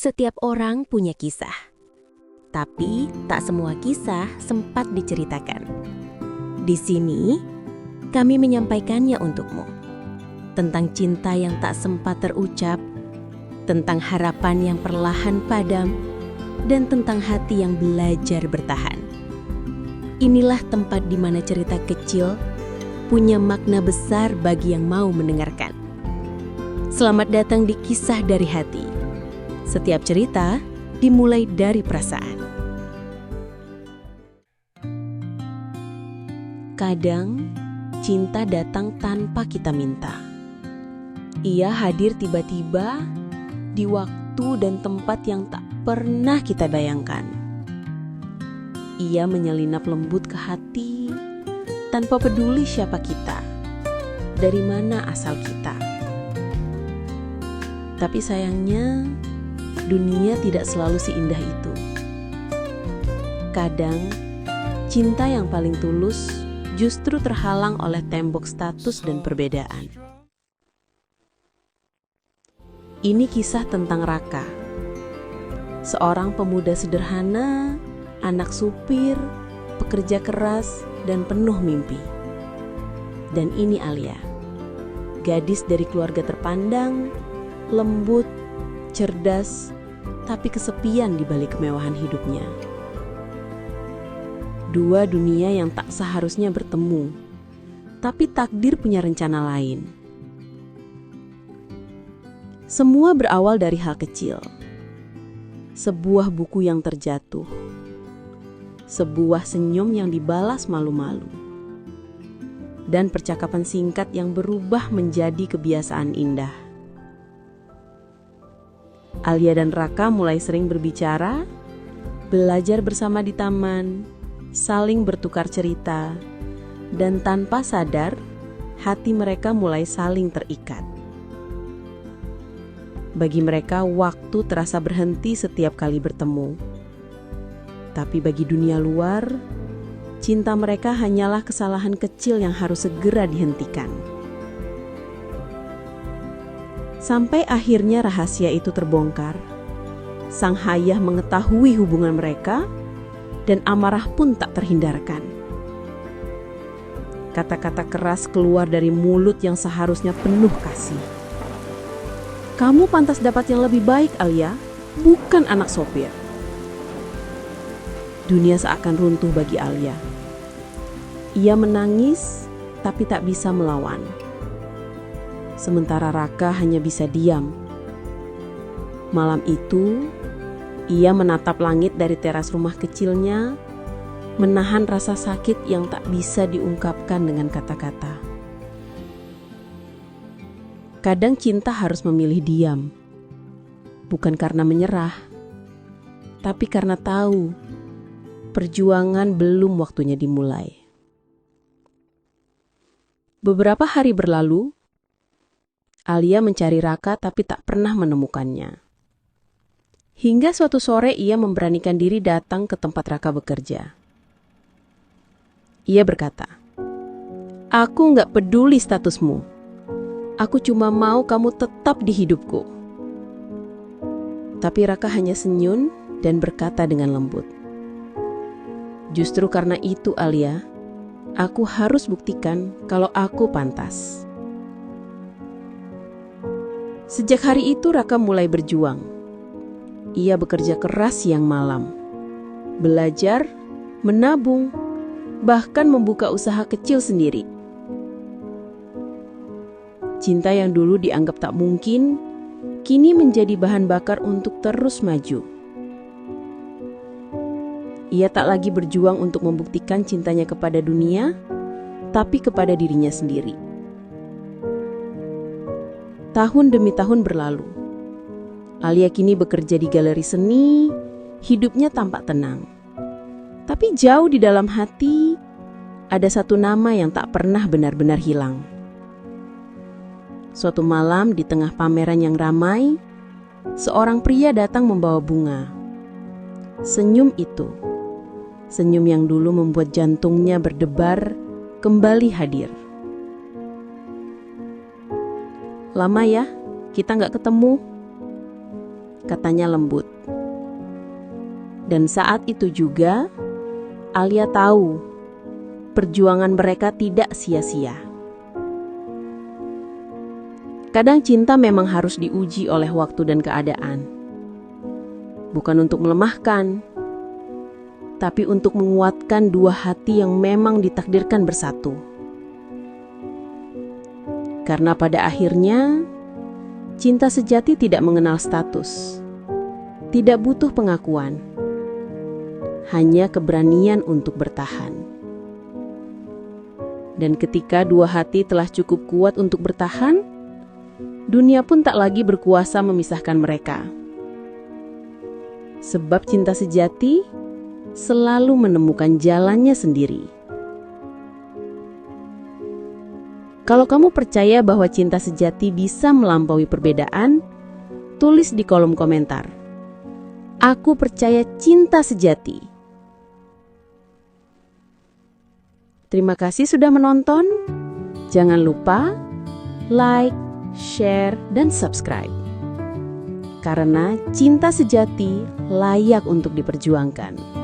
Setiap orang punya kisah, tapi tak semua kisah sempat diceritakan. Di sini, kami menyampaikannya untukmu. Tentang cinta yang tak sempat terucap, tentang harapan yang perlahan padam, dan tentang hati yang belajar bertahan. Inilah tempat di mana cerita kecil punya makna besar bagi yang mau mendengarkan. Selamat datang di Kisah dari Hati. Setiap cerita dimulai dari perasaan. Kadang, cinta datang tanpa kita minta. Ia hadir tiba-tiba di waktu dan tempat yang tak pernah kita bayangkan. Ia menyelinap lembut ke hati tanpa peduli siapa kita, dari mana asal kita. Tapi sayangnya, dunia tidak selalu seindah itu. Kadang, cinta yang paling tulus justru terhalang oleh tembok status dan perbedaan. Ini kisah tentang Raka, seorang pemuda sederhana, anak supir, pekerja keras, dan penuh mimpi. Dan ini Alia, gadis dari keluarga terpandang, lembut, cerdas, tapi kesepian di balik kemewahan hidupnya. Dua dunia yang tak seharusnya bertemu, tapi takdir punya rencana lain. Semua berawal dari hal kecil. Sebuah buku yang terjatuh. Sebuah senyum yang dibalas malu-malu. Dan percakapan singkat yang berubah menjadi kebiasaan indah. Alia dan Raka mulai sering berbicara, belajar bersama di taman, saling bertukar cerita, dan tanpa sadar, hati mereka mulai saling terikat. Bagi mereka, waktu terasa berhenti setiap kali bertemu. Tapi bagi dunia luar, cinta mereka hanyalah kesalahan kecil yang harus segera dihentikan. Sampai akhirnya rahasia itu terbongkar. Sang ayah mengetahui hubungan mereka dan amarah pun tak terhindarkan. Kata-kata keras keluar dari mulut yang seharusnya penuh kasih. Kamu pantas dapat yang lebih baik, Alia, bukan anak sopir. Dunia seakan runtuh bagi Alia. Ia menangis tapi tak bisa melawan. Sementara Raka hanya bisa diam. Malam itu, ia menatap langit dari teras rumah kecilnya, menahan rasa sakit yang tak bisa diungkapkan dengan kata-kata. Kadang cinta harus memilih diam, bukan karena menyerah, tapi karena tahu perjuangan belum waktunya dimulai. Beberapa hari berlalu, Alia mencari Raka tapi tak pernah menemukannya. Hingga suatu sore ia memberanikan diri datang ke tempat Raka bekerja. Ia berkata, "Aku gak peduli statusmu. Aku cuma mau kamu tetap di hidupku." Tapi Raka hanya senyum dan berkata dengan lembut, "Justru karena itu Alia, aku harus buktikan kalau aku pantas." Sejak hari itu Raka mulai berjuang. Ia bekerja keras siang malam, belajar, menabung, bahkan membuka usaha kecil sendiri. Cinta yang dulu dianggap tak mungkin, kini menjadi bahan bakar untuk terus maju. Ia tak lagi berjuang untuk membuktikan cintanya kepada dunia, tapi kepada dirinya sendiri. Tahun demi tahun berlalu. Alia kini bekerja di galeri seni, hidupnya tampak tenang. Tapi jauh di dalam hati, ada satu nama yang tak pernah benar-benar hilang. Suatu malam di tengah pameran yang ramai, seorang pria datang membawa bunga. Senyum itu, senyum yang dulu membuat jantungnya berdebar, kembali hadir. "Lama ya, kita gak ketemu," katanya lembut. Dan saat itu juga, Alia tahu perjuangan mereka tidak sia-sia. Kadang cinta memang harus diuji oleh waktu dan keadaan. Bukan untuk melemahkan, tapi untuk menguatkan dua hati yang memang ditakdirkan bersatu. Karena pada akhirnya, cinta sejati tidak mengenal status, tidak butuh pengakuan, hanya keberanian untuk bertahan. Dan ketika dua hati telah cukup kuat untuk bertahan, dunia pun tak lagi berkuasa memisahkan mereka. Sebab cinta sejati selalu menemukan jalannya sendiri. Kalau kamu percaya bahwa cinta sejati bisa melampaui perbedaan, tulis di kolom komentar. Aku percaya cinta sejati. Terima kasih sudah menonton. Jangan lupa like, share, dan subscribe. Karena cinta sejati layak untuk diperjuangkan.